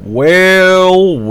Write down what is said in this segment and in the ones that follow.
Well.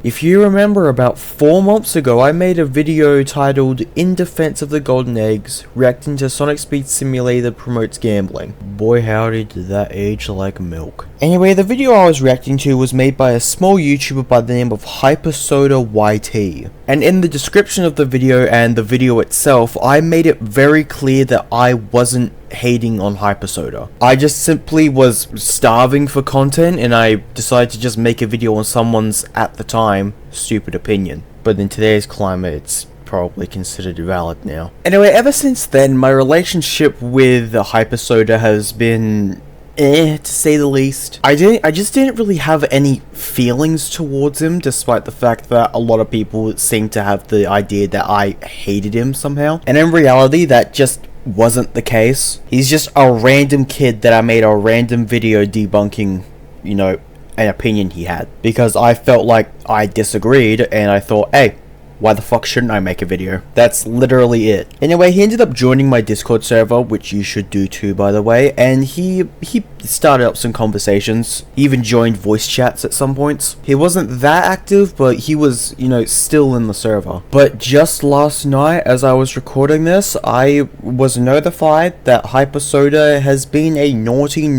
If you remember, about 4 months ago, I made a video titled In Defense of the Golden Eggs, reacting to Sonic Speed Simulator promotes gambling. Boy howdy did that age like milk. Anyway, the video I was reacting to was made by a small YouTuber by the name of HyperSoda YT. And in the description of the video and the video itself, I made it very clear that I wasn't hating on HyperSoda. I just simply was starving for content and I decided to just make a video on someone's, at the time, stupid opinion. But in today's climate, it's probably considered valid now. Anyway, ever since then, my relationship with HyperSoda has been to say the least. I just didn't really have any feelings towards him, despite the fact that a lot of people seem to have the idea that I hated him somehow. And in reality, that just wasn't the case. He's just a random kid that I made a random video debunking, an opinion he had. Because I felt like I disagreed, and I thought, hey, why the fuck shouldn't I make a video? That's literally it. Anyway, he ended up joining my Discord server, which you should do too, by the way, and he started up some conversations. He even joined voice chats at some points. He wasn't that active, but he was, still in the server. But just last night, as I was recording this, I was notified that HyperSoda has been a naughty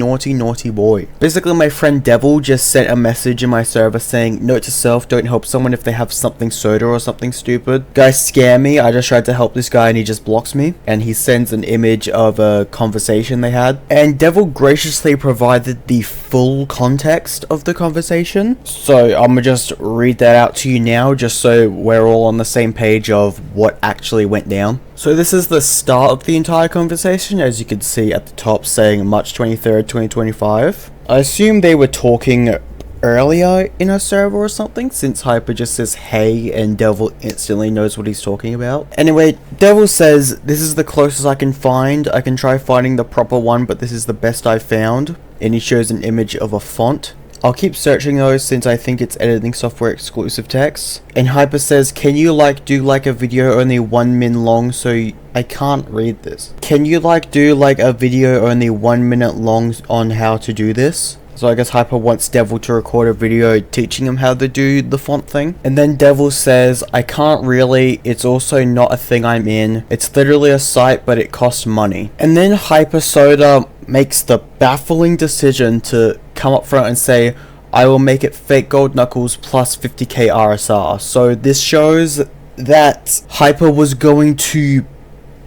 boy. Basically, my friend Devil just sent a message in my server saying, note to self, don't help someone if they have something soda or something stupid. Guys scare me. I just tried to help this guy and he just blocks me. And he sends an image of a conversation they had. And Devil graciously provided the full context of the conversation. So I'm gonna just read that out to you now, just so we're all on the same page of what actually went down. So this is the start of the entire conversation, as you can see at the top saying March 23rd, 2025. I assume they were talking earlier in a server or something, since Hyper just says hey and Devil instantly knows what he's talking about. Anyway, Devil says, this is the closest I can find. I can try finding the proper one, but this is the best I've found. And he shows an image of a font. I'll keep searching those since I think it's editing software exclusive text. And Hyper says, can you do a video only 1 min long so I can't read this. Can you do a video only 1 minute long on how to do this? So I guess Hyper wants Devil to record a video teaching him how to do the font thing. And then Devil says, I can't really, it's also not a thing I'm in. It's literally a site, but it costs money. And then HyperSoda makes the baffling decision to come up front and say, I will make it fake gold knuckles plus 50k RSR. So this shows that Hyper was going to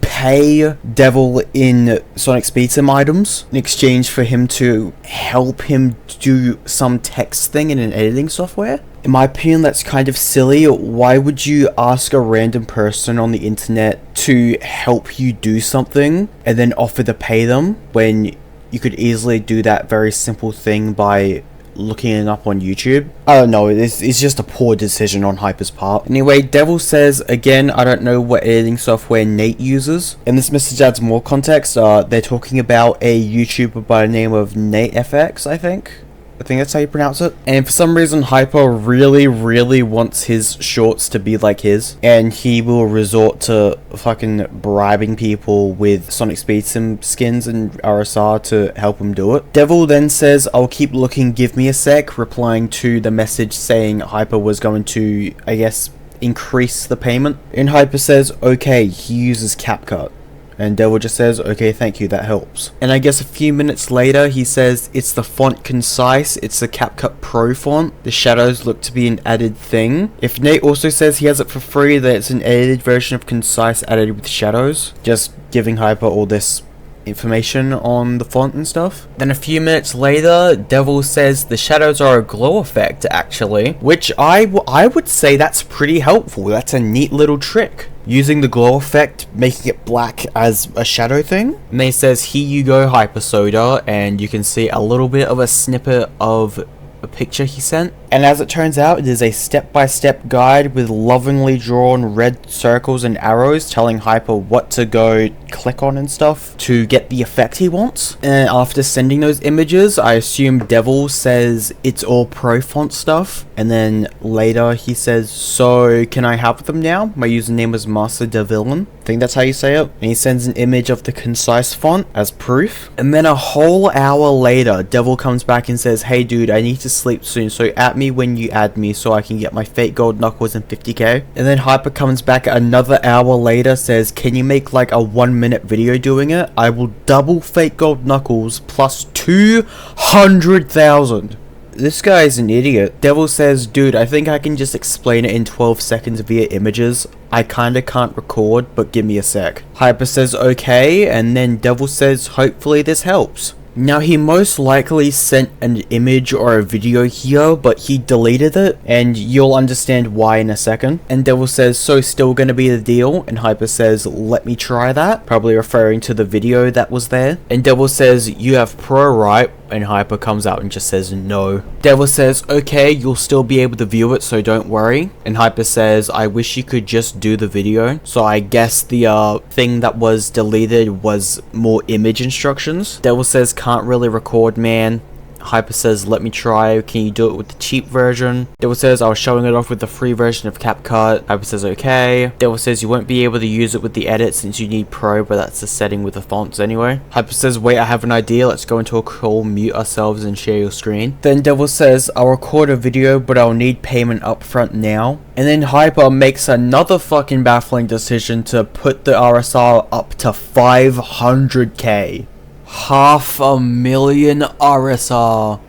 pay Devil in Sonic Speed Sim items in exchange for him to help him do some text thing in an editing software. In my opinion, that's kind of silly. Why would you ask a random person on the internet to help you do something and then offer to pay them when you could easily do that very simple thing by looking it up on YouTube? I don't know, it's just a poor decision on Hyper's part. Anyway, Devil says, again, I don't know what editing software Nate uses. And this message adds more context. They're talking about a YouTuber by the name of NateFX, I think that's how you pronounce it. And for some reason, Hyper really wants his shorts to be like his. And he will resort to fucking bribing people with Sonic Speed Sim skins and RSR to help him do it. Devil then says, I'll keep looking, give me a sec, replying to the message saying Hyper was going to, I guess, increase the payment. And Hyper says, okay, he uses CapCut. And Devil just says, okay, thank you, that helps. And I guess a few minutes later, he says, it's the font Concise, it's the CapCut Pro font. The shadows look to be an added thing. If Nate also says he has it for free, that it's an edited version of Concise added with shadows. Just giving Hyper all this information on the font and stuff. Then a few minutes later, Devil says the shadows are a glow effect, actually. Which I would say that's pretty helpful. That's a neat little trick. Using the glow effect, making it black as a shadow thing. And he says, here you go, HyperSoda, and you can see a little bit of a snippet of a picture he sent. And as it turns out, it is a step-by-step guide with lovingly drawn red circles and arrows telling Hyper what to go click on and stuff to get the effect he wants. And after sending those images, I assume Devil says it's all pro font stuff, and then later he says, so can I have them now? My username is Master Devillain. I think that's how you say it. And he sends an image of the concise font as proof. And then a whole hour later, Devil comes back and says, hey dude, I need to sleep soon, so at me when you add me so I can get my fake gold knuckles and 50k. And then Hyper comes back another hour later, says, can you make like a 1-minute video doing it? I will double fake gold knuckles plus 200,000. This guy is an idiot. Devil says, dude, I think I can just explain it in 12 seconds via images. I kinda can't record, but give me a sec. Hyper says, okay, and then Devil says, hopefully this helps. Now, he most likely sent an image or a video here, but he deleted it, and you'll understand why in a second. And Devil says, so still gonna be the deal? And Hyper says, let me try that, probably referring to the video that was there. And Devil says, you have pro right? And Hyper comes out and just says no. Devil says, okay, you'll still be able to view it, so don't worry. And Hyper says, I wish you could just do the video. So I guess the thing that was deleted was more image instructions. Devil says, can't really record, man. Hyper says, let me try, can you do it with the cheap version? Devil says, I was showing it off with the free version of CapCut. Hyper says, okay. Devil says, you won't be able to use it with the edit since you need Pro, but that's the setting with the fonts anyway. Hyper says, wait, I have an idea, let's go into a call, mute ourselves and share your screen. Then Devil says, I'll record a video, but I'll need payment upfront now. And then Hyper makes another fucking baffling decision to put the RSR up to 500k. 500,000 RSR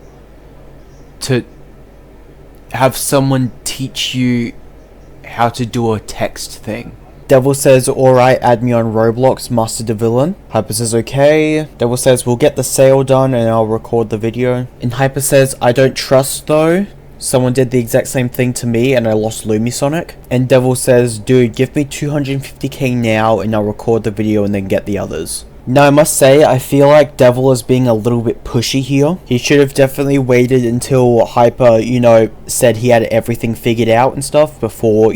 to have someone teach you how to do a text thing. Devil says, alright, add me on Roblox, Master Devillain. Hyper says, okay. Devil says, we'll get the sale done and I'll record the video. And Hyper says, I don't trust though. Someone did the exact same thing to me and I lost Lumisonic. And Devil says, dude, give me 250k now and I'll record the video and then get the others. Now, I must say, I feel like Devil is being a little bit pushy here. He should have definitely waited until Hyper, said he had everything figured out and stuff before,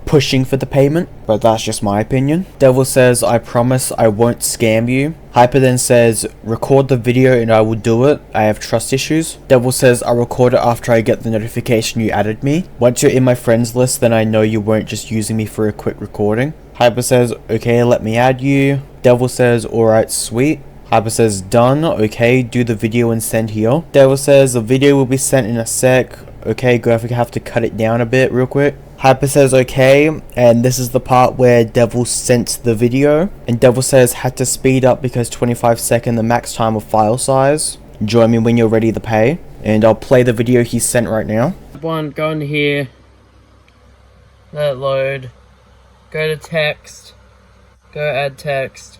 pushing for the payment. But that's just my opinion. Devil says, I promise I won't scam you. Hyper then says, record the video and I will do it. I have trust issues. Devil says, I'll record it after I get the notification you added me. Once you're in my friends list, then I know you weren't just using me for a quick recording. Hyper says, okay, let me add you. Devil says, alright, sweet. Hyper says, done. Okay, do the video and send here. Devil says, the video will be sent in a sec. Okay, go have to cut it down a bit real quick. Hyper says, okay, and this is the part where Devil sent the video. And Devil says, had to speed up because 25-second the max time of file size. Join me when you're ready to pay. And I'll play the video he sent right now. One, go in here. Let it load. Go to text. Go add text.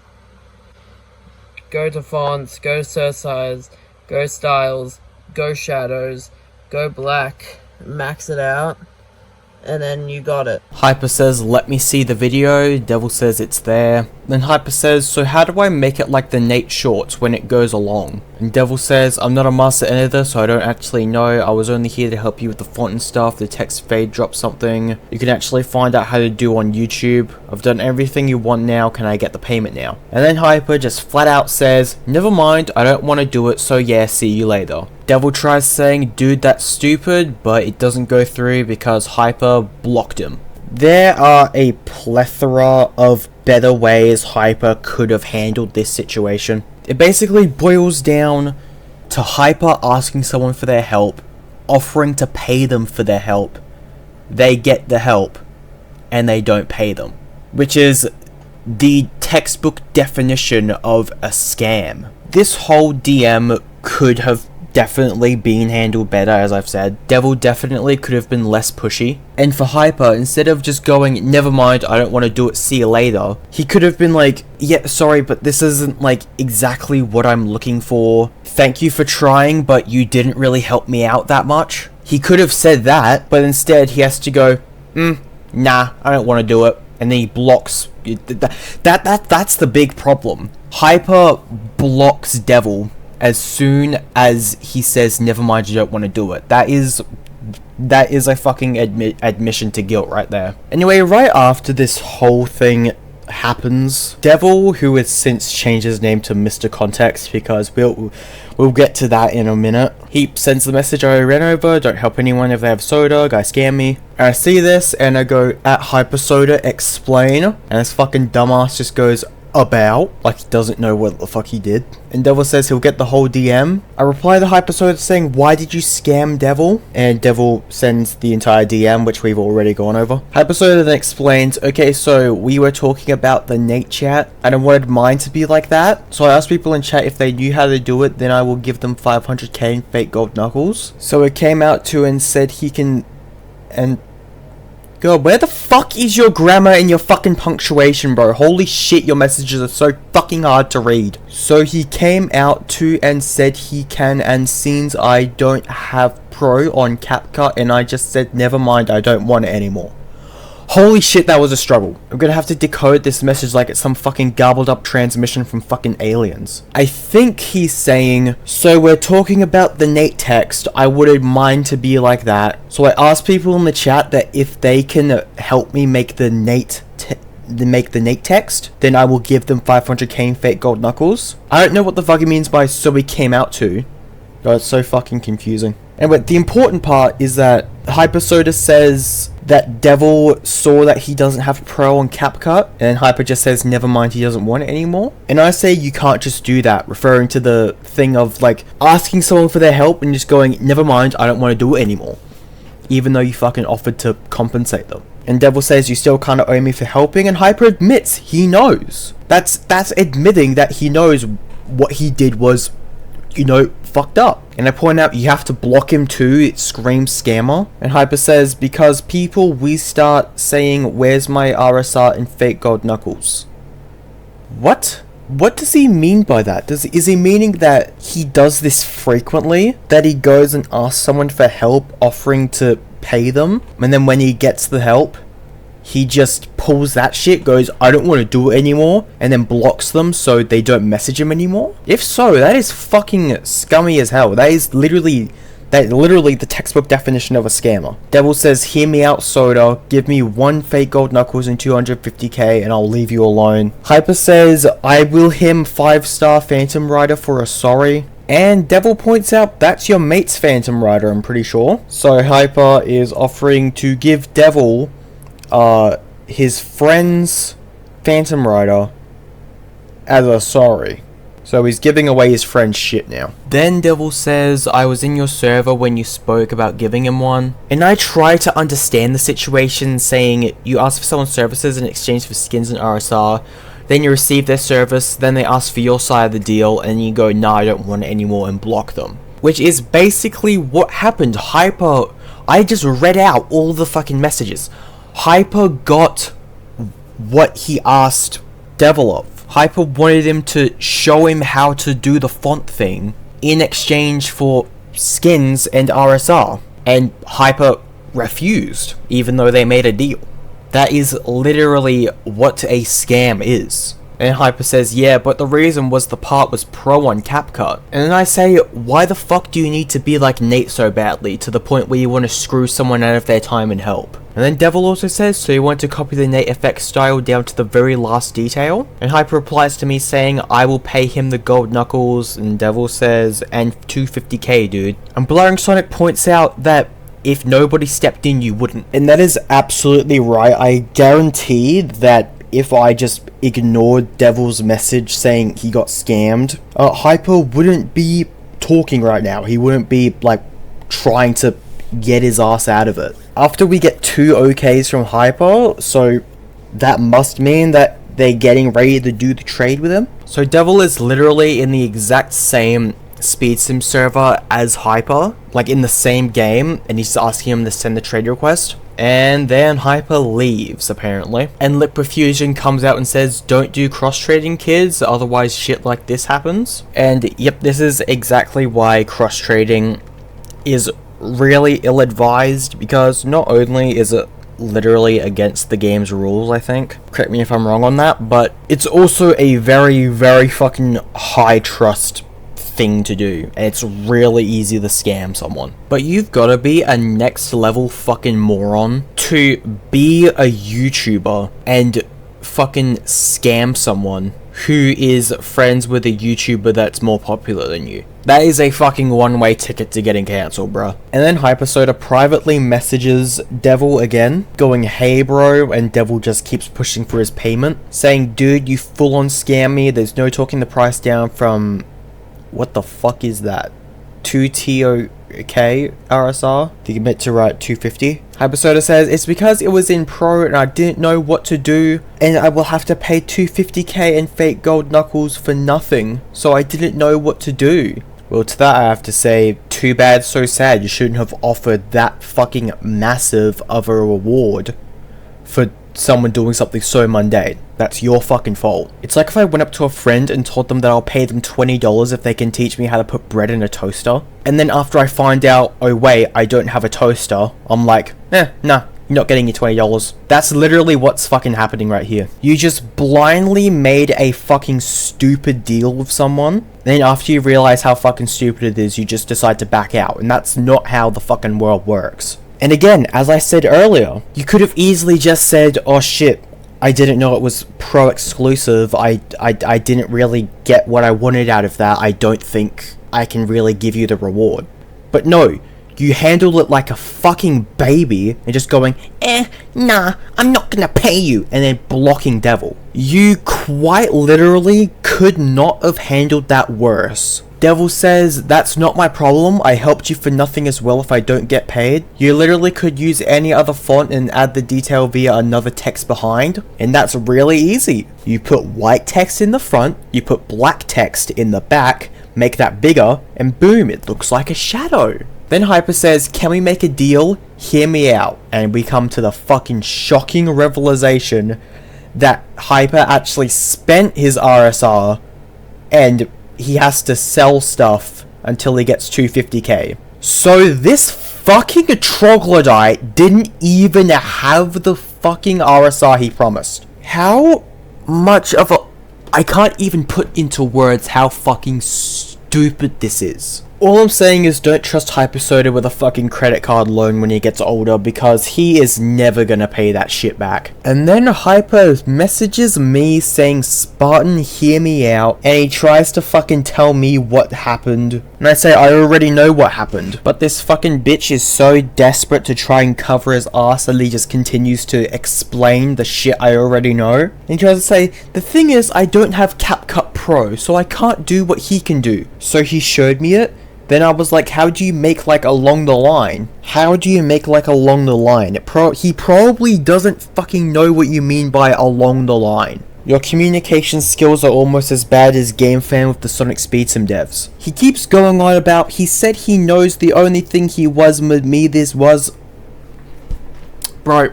Go to fonts. Go search size. Go styles. Go shadows. Go black. Max it out. And then you got it. Hyper says, let me see the video. Devil says it's there. Then Hyper says, so how do I make it like the Nate shorts when it goes along? And Devil says, I'm not a master editor, so I don't actually know. I was only here to help you with the font and stuff. The text fade drop something. You can actually find out how to do on YouTube. I've done everything you want now. Can I get the payment now? And then Hyper just flat out says, never mind, I don't want to do it, so yeah, see you later. Devil tries saying, dude, that's stupid, but it doesn't go through because Hyper blocked him. There are a plethora of better ways Hyper could have handled this situation. It basically boils down to Hyper asking someone for their help, offering to pay them for their help. They get the help, and they don't pay them. Which is the textbook definition of a scam. This whole DM could have definitely been handled better, as I've said. Devil definitely could have been less pushy. And for Hyper, instead of just going, never mind, I don't want to do it, see you later, he could have been like, yeah, sorry, but this isn't like exactly what I'm looking for. Thank you for trying, but you didn't really help me out that much. He could have said that, but instead he has to go, nah, I don't want to do it. And then he blocks. That's the big problem. Hyper blocks Devil as soon as he says, never mind, you don't want to do it. That is That is a fucking admission to guilt right there. Anyway, right after this whole thing happens, Devil, who has since changed his name to Mr. Context, because we'll get to that in a minute, he sends the message I ran over, don't help anyone if they have soda, guys scam me. And I see this and I go, at HyperSoda, explain, and this fucking dumbass just goes, about, like he doesn't know what the fuck he did. And Devil says he'll get the whole DM. I reply to HyperSoda saying, why did you scam Devil? And Devil sends the entire DM, which we've already gone over. HyperSoda then explains, okay, so we were talking about the Nate chat, and I wanted mine to be like that. So I asked people in chat if they knew how to do it, then I will give them 500k in fake gold knuckles. So it came out to and said he can, and God, where the fuck is your grammar and your fucking punctuation, bro? Holy shit, your messages are so fucking hard to read. So he came out to and said he can, and since I don't have pro on CapCut, and I just said, never mind, I don't want it anymore. Holy shit, that was a struggle. I'm gonna have to decode this message like it's some fucking garbled up transmission from fucking aliens. I think he's saying, so we're talking about the Nate text, I wouldn't mind to be like that. So I asked people in the chat that if they can help me make the Nate text, then I will give them 500k in fake gold knuckles. I don't know what the fuck he means by so we came out to. God, it's so fucking confusing. Anyway, the important part is that HyperSoda says that Devil saw that he doesn't have pro on CapCut, and Hyper just says never mind, he doesn't want it anymore. And I say you can't just do that, referring to the thing of like asking someone for their help and just going, never mind, I don't want to do it anymore, even though you fucking offered to compensate them. And Devil says you still kind of owe me for helping, and Hyper admits he knows. That's admitting that he knows what he did was, you know, fucked up. And I point out you have to block him too, it screams scammer. And Hyper says, because people we start saying where's my RSR and fake gold knuckles. What? What does he mean by that? Is he meaning that he does this frequently? That he goes and asks someone for help, offering to pay them, and then when he gets the help, he just pulls that shit, goes, I don't want to do it anymore, and then blocks them so they don't message him anymore? If so, that is fucking scummy as hell. That is literally the textbook definition of a scammer. Devil says, hear me out, Soda. Give me 1 fake gold knuckles and 250k and I'll leave you alone. Hyper says, I will him 5-star Phantom Rider for a sorry. And Devil points out that's your mate's Phantom Rider, I'm pretty sure. So Hyper is offering to give Devil his friend's Phantom Rider as a sorry. So he's giving away his friend's shit now. Then Devil says, I was in your server when you spoke about giving him one. And I try to understand the situation, saying you ask for someone's services in exchange for skins and RSR. Then you receive their service, then they ask for your side of the deal, and you go, nah, I don't want it anymore, and block them. Which is basically what happened. Hyper, I just read out all the fucking messages. Hyper got what he asked Devil of. Hyper wanted him to show him how to do the font thing in exchange for skins and RSR. And Hyper refused, even though they made a deal. That is literally what a scam is. And Hyper says, yeah, but the reason was the part was pro on CapCut. And then I say, why the fuck do you need to be like Nate so badly, to the point where you want to screw someone out of their time and help? And then Devil also says, so you want to copy the Nate effect style down to the very last detail? And Hyper replies to me saying, I will pay him the gold knuckles, and Devil says, and 250k, dude. And Blaring Sonic points out that if nobody stepped in, you wouldn't. And that is absolutely right. I guarantee that if I just ignored Devil's message saying he got scammed, Hyper wouldn't be talking right now. He wouldn't be, like, trying to get his ass out of it. After we get 2 OKs from Hyper, so that must mean that they're getting ready to do the trade with him. So Devil is literally in the exact same speed sim server as Hyper, like in the same game, and he's asking him to send the trade request. And then Hyper leaves, apparently. And Lip Profusion comes out and says, don't do cross-trading, kids, otherwise shit like this happens. And yep, this is exactly why cross-trading is really ill-advised, because not only is it literally against the game's rules, I think, correct me if I'm wrong on that, but it's also a very, very fucking high-trust thing to do, and it's really easy to scam someone. But you've gotta be a next level fucking moron to be a YouTuber and fucking scam someone who is friends with a YouTuber that's more popular than you. That is a fucking one-way ticket to getting cancelled, bruh. And then HyperSoda privately messages Devil again, going, "Hey bro," and Devil just keeps pushing for his payment, saying, "Dude, you full-on scam me, there's no talking the price down from..." What the fuck is that? 2TOK RSR? Do you meant to write 250? HyperSoda says, "It's because it was in pro and I didn't know what to do, and I will have to pay 250k in fake gold knuckles for nothing, so I didn't know what to do." Well, to that I have to say, too bad, so sad. You shouldn't have offered that fucking massive of a reward for someone doing something so mundane. That's your fucking fault. It's like if I went up to a friend and told them that I'll pay them $20 if they can teach me how to put bread in a toaster, and then after I find out, oh wait, I don't have a toaster, I'm like, nah, you're not getting your $20. That's literally what's fucking happening right here. You just blindly made a fucking stupid deal with someone, then after you realize how fucking stupid it is, you just decide to back out, and that's not how the fucking world works. And again, as I said earlier, you could have easily just said, "Oh shit, I didn't know it was pro exclusive, I didn't really get what I wanted out of that, I don't think I can really give you the reward." But no, you handled it like a fucking baby and just going, nah, I'm not gonna pay you, and then blocking Devil. You quite literally could not have handled that worse. Devil says, "That's not my problem, I helped you for nothing as well if I don't get paid." You literally could use any other font and add the detail via another text behind, and that's really easy. You put white text in the front, you put black text in the back, make that bigger, and boom, it looks like a shadow. Then Hyper says, "Can we make a deal? Hear me out." And we come to the fucking shocking revelation that Hyper actually spent his RSR and he has to sell stuff until he gets 250k. So this fucking troglodyte didn't even have the fucking RSR he promised. How much of a... I can't even put into words how fucking stupid this is. All I'm saying is don't trust HyperSoda with a fucking credit card loan when he gets older, because he is never gonna pay that shit back. And then Hyper messages me saying, "Spartan, hear me out," and he tries to fucking tell me what happened. And I say, I already know what happened. But this fucking bitch is so desperate to try and cover his ass that he just continues to explain the shit I already know. And he tries to say, "The thing is, I don't have CapCut Pro, so I can't do what he can do." So he showed me it. Then I was like, how do you make like along the line? How do you make like along the line? He probably doesn't fucking know what you mean by along the line. Your communication skills are almost as bad as GameFan with the Sonic Speed Sim devs. He keeps going on about, he said he knows the only thing he was with me this was... Bro,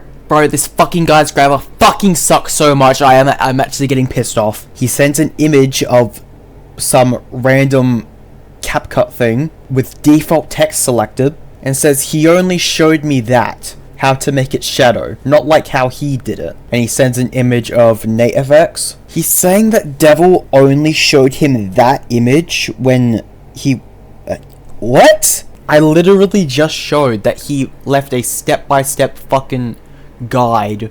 this fucking guy's grammar fucking sucks so much, I'm actually getting pissed off. He sent an image of some random CapCut thing with default text selected and says he only showed me that, how to make it shadow, not like how he did it. And he sends an image of NativeX. He's saying that Devil only showed him that image when he... what? I literally just showed that he left a step-by-step fucking guide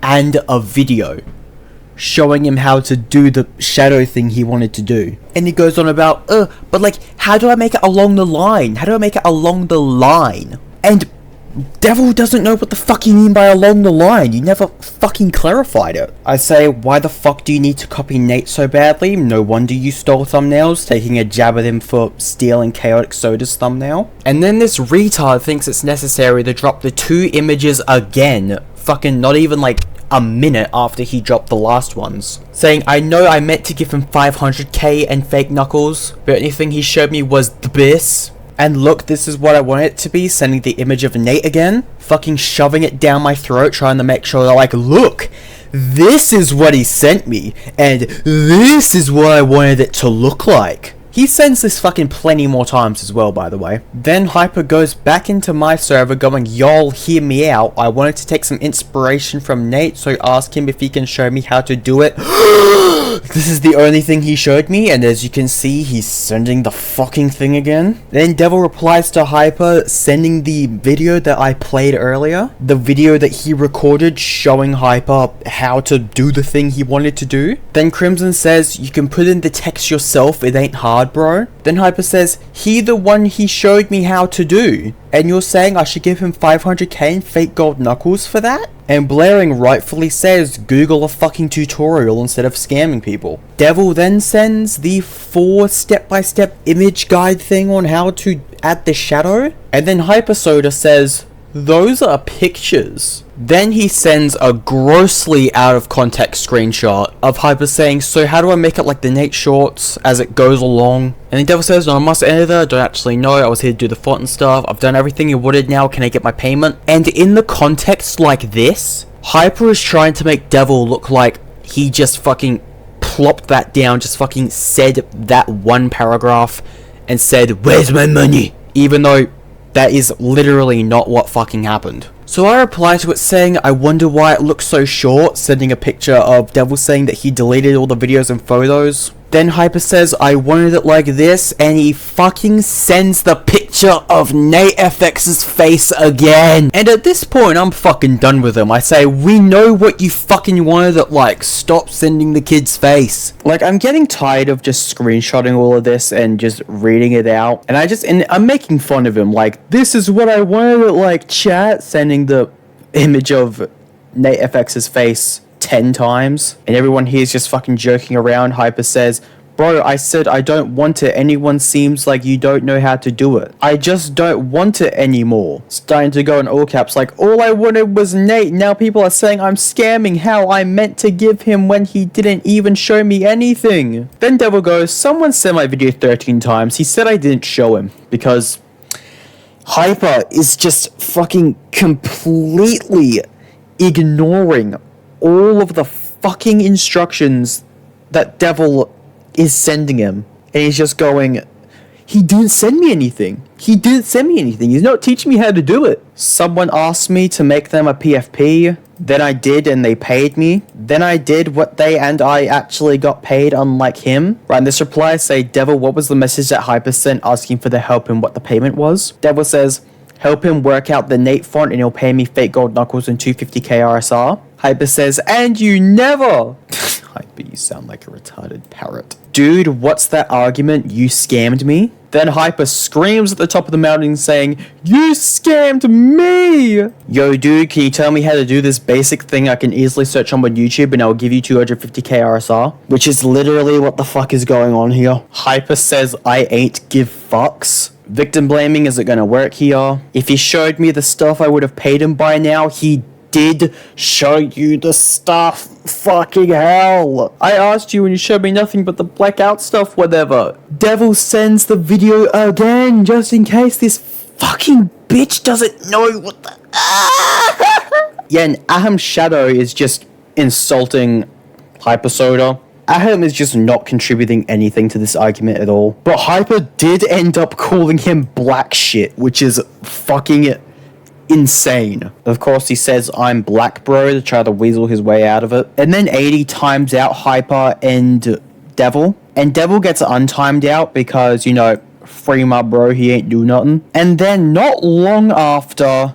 and a video showing him how to do the shadow thing he wanted to do. And he goes on about, but like, how do I make it along the line? How do I make it along the line? And Devil doesn't know what the fuck you mean by along the line. You never fucking clarified it. I say, why the fuck do you need to copy Nate so badly? No wonder you stole thumbnails, taking a jab at him for stealing Chaotic Soda's thumbnail. And then this retard thinks it's necessary to drop the 2 images again, fucking not even like a minute after he dropped the last ones, saying, I know I meant to give him 500k and fake knuckles, but anything he showed me was the best. And look, this is what I want it to be, sending the image of Nate again, fucking shoving it down my throat, trying to make sure that like, look, this is what he sent me, and this is what I wanted it to look like. He sends this fucking plenty more times as well, by the way. Then Hyper goes back into my server going, y'all hear me out. I wanted to take some inspiration from Nate, so ask him if he can show me how to do it. This is the only thing he showed me, and as you can see, he's sending the fucking thing again. Then Devil replies to Hyper, sending the video that I played earlier. The video that he recorded showing Hyper how to do the thing he wanted to do. Then Crimson says, you can put in the text yourself, it ain't hard, bro. Then Hyper says, he the one he showed me how to do. And you're saying I should give him 500k in fake gold knuckles for that? And Blaring rightfully says, Google a fucking tutorial instead of scamming people. Devil then sends the 4 step-by-step image guide thing on how to add the shadow. And then HyperSoda says, those are pictures. Then he sends a grossly out of context screenshot of Hyper saying, so how do I make it like the Nate shorts as it goes along? And then Devil says, no, I must enter, I don't actually know, I was here to do the font and stuff, I've done everything you wanted now, can I get my payment? And in the context like this, Hyper is trying to make Devil look like he just fucking plopped that down, just fucking said that one paragraph and said, where's my money? Even though that is literally not what fucking happened. So I reply to it saying, I wonder why it looks so short, sending a picture of Devil saying that he deleted all the videos and photos. Then Hyper says, I wanted it like this, and he fucking sends the picture of NateFX's face again. And at this point, I'm fucking done with him. I say, we know what you fucking wanted it like. Stop sending the kid's face. Like, I'm getting tired of just screenshotting all of this and just reading it out. And I'm making fun of him. Like, this is what I wanted it like, chat. Sending the image of NateFX's face 10 times, and everyone here is just fucking joking around. Hyper says, bro, I said I don't want it. Anyone seems like you don't know how to do it. I just don't want it anymore. Starting to go in all caps like, all I wanted was Nate. Now people are saying I'm scamming how I meant to give him when he didn't even show me anything. Then Devil goes, someone sent my video 13 times. He said I didn't show him because Hyper is just fucking completely ignoring all of the fucking instructions that Devil is sending him. And he's just going, he didn't send me anything. He didn't send me anything. He's not teaching me how to do it. Someone asked me to make them a PFP. Then I did and they paid me. Then I did what they and I actually got paid, unlike him. Right, in this reply I say, Devil, what was the message that Hyper sent asking for the help and what the payment was? Devil says, help him work out the Nate font and he'll pay me fake gold knuckles and 250k RSR. Hyper says, and you never. Hyper, you sound like a retarded parrot. Dude, what's that argument? You scammed me? Then Hyper screams at the top of the mountain saying, you scammed me! Yo, dude, can you tell me how to do this basic thing I can easily search on YouTube and I'll give you 250k RSR? Which is literally what the fuck is going on here. Hyper says, I ain't give fucks. Victim blaming isn't gonna work here. If he showed me the stuff I would have paid him by now, he did show you the stuff. Fucking hell. I asked you and you showed me nothing but the blackout stuff, whatever. Devil sends the video again, just in case this fucking bitch doesn't know what the... Yeah, and Aham's shadow is just insulting HyperSoda. Aham is just not contributing anything to this argument at all. But Hyper did end up calling him black shit, which is fucking insane. Of course, he says, I'm black, bro, to try to weasel his way out of it. And then 80 times out Hyper and Devil. And Devil gets untimed out because, you know, free my bro, he ain't do nothing. And then not long after,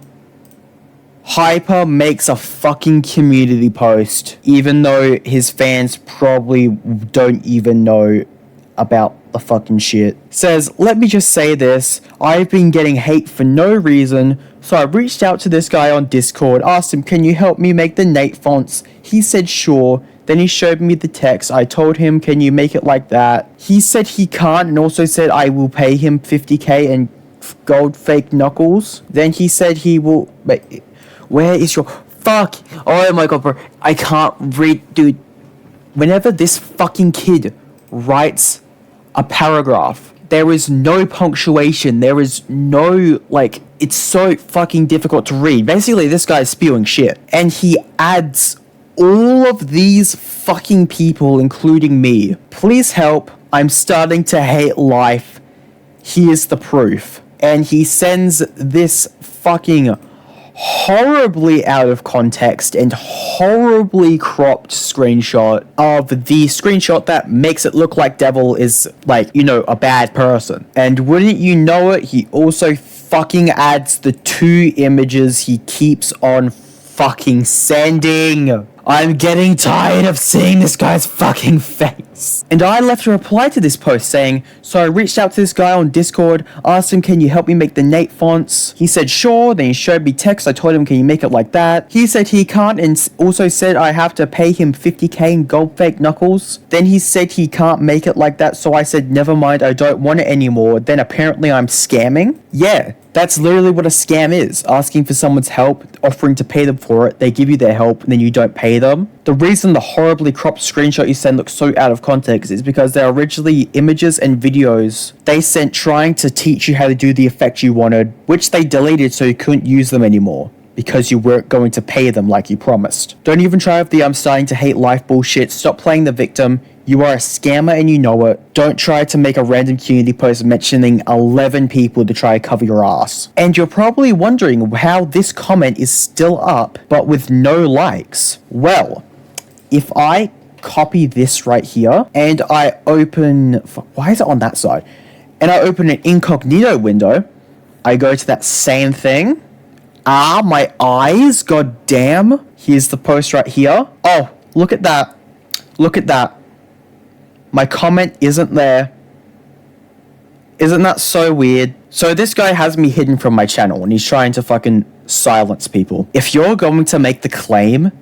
Hyper makes a fucking community post, even though his fans probably don't even know about the fucking shit. Says, let me just say this, I've been getting hate for no reason, so I reached out to this guy on Discord, asked him, can you help me make the Nate fonts? He said sure, then he showed me the text, I told him, can you make it like that? He said he can't, and also said I will pay him 50k and gold fake knuckles. Then he said he will... Wait, where is your... Fuck! Oh my god, bro, I can't read, dude. Whenever this fucking kid writes a paragraph, there is no punctuation, there is no, like, it's so fucking difficult to read. Basically, this guy is spewing shit. And he adds all of these fucking people, including me. Please help. I'm starting to hate life. Here's the proof. And he sends this fucking horribly out of context and horribly cropped screenshot of the screenshot that makes it look like Devil is, like, you know, a bad person. And wouldn't you know it, he also fucking adds the 2 images he keeps on fucking sending. I'm getting tired of seeing this guy's fucking face. And I left a reply to this post saying, so I reached out to this guy on Discord, asked him, can you help me make the Nate fonts? He said, sure. Then he showed me text. I told him, can you make it like that? He said he can't, and also said I have to pay him 50k in gold fake knuckles. Then he said he can't make it like that, so I said, never mind, I don't want it anymore. Then apparently I'm scamming? Yeah. That's literally what a scam is. Asking for someone's help, offering to pay them for it, they give you their help, and then you don't pay them. The reason the horribly cropped screenshot you send looks so out of context is because they're originally images and videos they sent trying to teach you how to do the effect you wanted, which they deleted so you couldn't use them anymore, because you weren't going to pay them like you promised. Don't even try with the I'm starting to hate life bullshit. Stop playing the victim. You are a scammer and you know it. Don't try to make a random community post mentioning 11 people to try to cover your ass. And you're probably wondering how this comment is still up, but with no likes. Well, if I copy this right here, and I open... Why is it on that side? And I open an incognito window, I go to that same thing. Ah, my eyes, god damn. Here's the post right here. Oh, look at that. Look at that. My comment isn't there. Isn't that so weird? So this guy has me hidden from my channel and he's trying to fucking silence people. If you're going to make the claim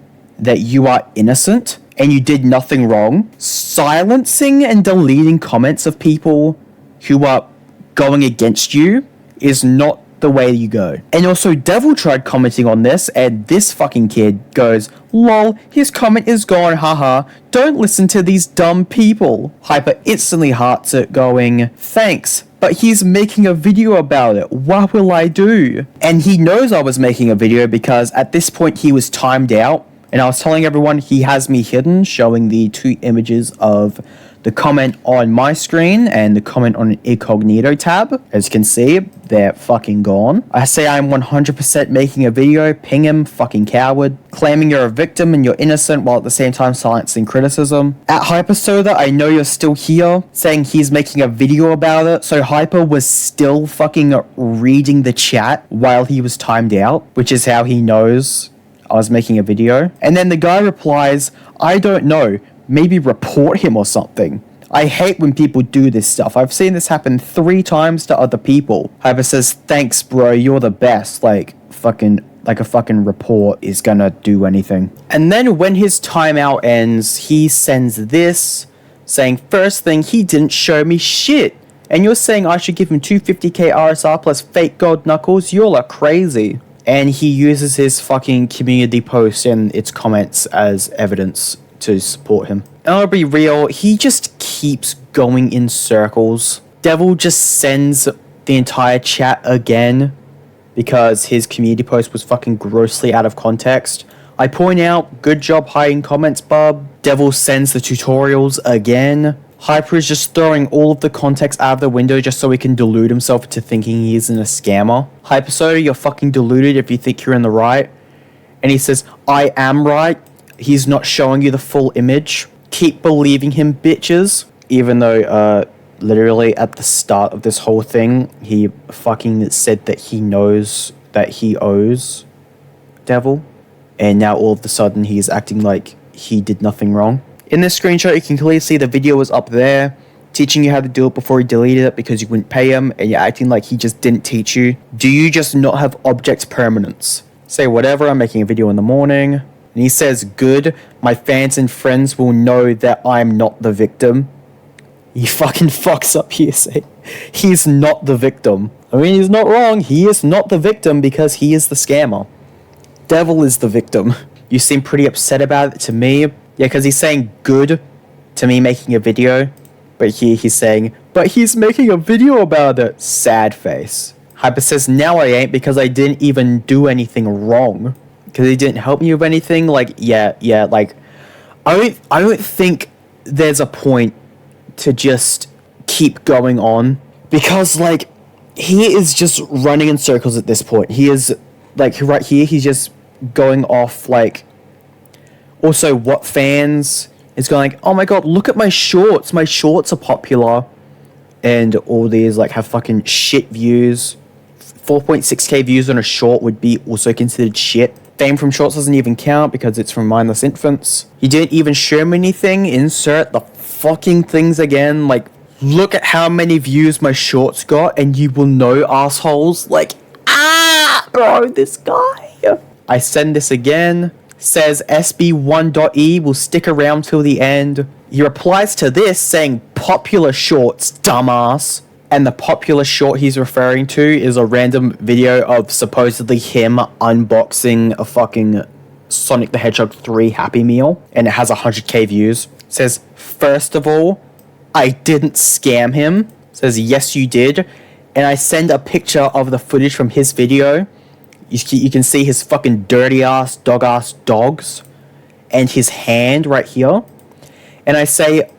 that you are innocent and you did nothing wrong, silencing and deleting comments of people who are going against you is not the way you go. And also, Devil tried commenting on this, and this fucking kid goes, lol, his comment is gone, haha, don't listen to these dumb people. Hyper instantly hearts it, going, thanks, but he's making a video about it, what will I do? And he knows I was making a video because at this point he was timed out, and I was telling everyone he has me hidden, showing the 2 images of the comment on my screen and the comment on an incognito tab. As you can see, they're fucking gone. I say I'm 100% making a video, ping him, fucking coward, claiming you're a victim and you're innocent while at the same time silencing criticism. At HyperSoda, I know you're still here, saying he's making a video about it, so Hyper was still fucking reading the chat while he was timed out, which is how he knows I was making a video. And then the guy replies, I don't know, maybe report him or something. I hate when people do this stuff. I've seen this happen 3 times to other people. Hyper says, thanks bro, you're the best. Like a fucking report is gonna do anything. And then when his timeout ends, he sends this, saying, first thing, he didn't show me shit. And you're saying I should give him 250k RSR plus fake gold knuckles? Y'all are crazy. And he uses his fucking community post and its comments as evidence to support him. And I'll be real, he just keeps going in circles. Devil just sends the entire chat again because his community post was fucking grossly out of context. I point out, good job hiding comments, bub. Devil sends the tutorials again. Hyper is just throwing all of the context out of the window just so he can delude himself into thinking he isn't a scammer. HyperSoda, you're fucking deluded if you think you're in the right. And he says, I am right. He's not showing you the full image. Keep believing him, bitches. Even though, literally at the start of this whole thing, he fucking said that he knows that he owes Devil. And now all of a sudden he's acting like he did nothing wrong. In this screenshot, you can clearly see the video was up there, teaching you how to do it before he deleted it because you wouldn't pay him, and you're acting like he just didn't teach you. Do you just not have object permanence? Say whatever, I'm making a video in the morning. And he says, good, my fans and friends will know that I'm not the victim. He fucking fucks up here, say. He's not the victim. I mean, he's not wrong. He is not the victim because he is the scammer. Devil is the victim. You seem pretty upset about it to me. Yeah, because he's saying good to me making a video. But here he's saying, but he's making a video about it. Sad face. Hyper says, now I ain't because I didn't even do anything wrong. Because he didn't help me with anything. Like, yeah, like, I don't think there's a point to just keep going on, because like he is just running in circles at this point. He is like right here, he's just going off like, also what fans is going like, oh my god, look at my shorts are popular, and all these like have fucking shit views. 4.6k views on a short would be also considered shit. Fame from shorts doesn't even count because it's from mindless infants. He didn't even show me anything. Insert the fucking things again. Like, look at how many views my shorts got, and you will know, assholes. Like, bro, this guy. I send this again. Says SB1.E will stick around till the end. He replies to this saying popular shorts, dumbass. And the popular short he's referring to is a random video of supposedly him unboxing a fucking Sonic the Hedgehog 3 Happy Meal. And it has 100k views. It says, first of all, I didn't scam him. It says, yes, you did. And I send a picture of the footage from his video. You can see his fucking dirty-ass, dog-ass dogs. And his hand right here. And I say,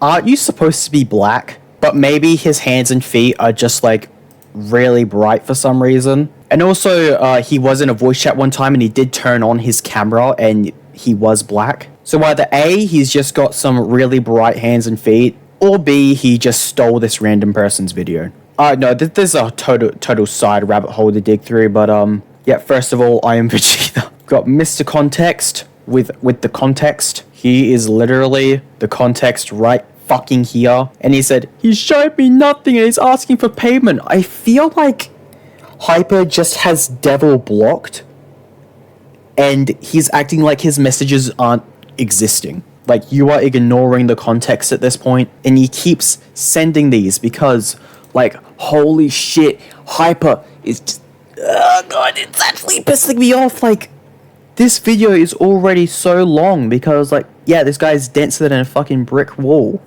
aren't you supposed to be black? But maybe his hands and feet are just like really bright for some reason. And also, he was in a voice chat one time and he did turn on his camera and he was black. So either A, he's just got some really bright hands and feet, or B, he just stole this random person's video. No, there's a total side rabbit hole to dig through, but yeah, first of all, I am Vegeta. Got Mr. Context with the context. He is literally the context right fucking here. And he said, he showed me nothing and he's asking for payment. I feel like Hyper just has Devil blocked and he's acting like his messages aren't existing. Like, you are ignoring the context at this point, and he keeps sending these because, like, holy shit, Hyper is just, oh god, it's actually pissing me off. Like, this video is already so long because, like, yeah, this guy's denser than a fucking brick wall.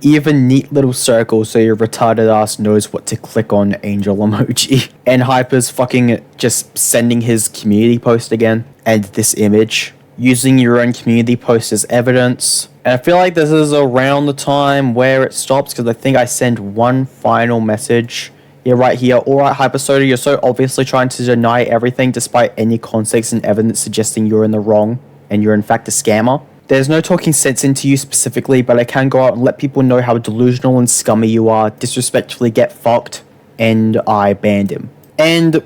Even neat little circles so your retarded ass knows what to click on, angel emoji. And Hyper's fucking just sending his community post again. And this image. Using your own community post as evidence. And I feel like this is around the time where it stops, because I think I send one final message. Yeah, right here. Alright, HyperSoda, you're so obviously trying to deny everything despite any context and evidence suggesting you're in the wrong and you're in fact a scammer. There's no talking sense into you specifically, but I can go out and let people know how delusional and scummy you are, disrespectfully get fucked, and I banned him. And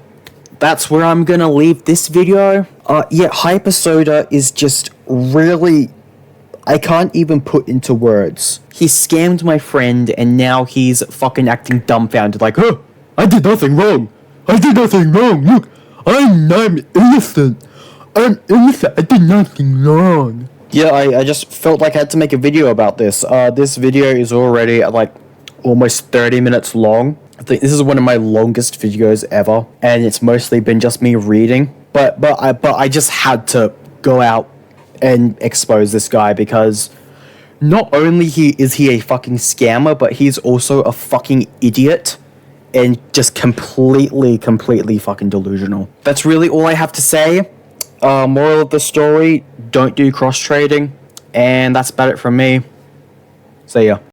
that's where I'm gonna leave this video. Yeah, HyperSoda is just really, I can't even put into words. He scammed my friend and now he's fucking acting dumbfounded like, huh, I did nothing wrong. I did nothing wrong. Look, I'm innocent. I'm innocent. I did nothing wrong. Yeah, I just felt like I had to make a video about this. This video is already like almost 30 minutes long. I think this is one of my longest videos ever, and it's mostly been just me reading. But I just had to go out and expose this guy because not only is he a fucking scammer, but he's also a fucking idiot and just completely fucking delusional. That's really all I have to say. Moral of the story, don't do cross trading, and that's about it from me. See ya.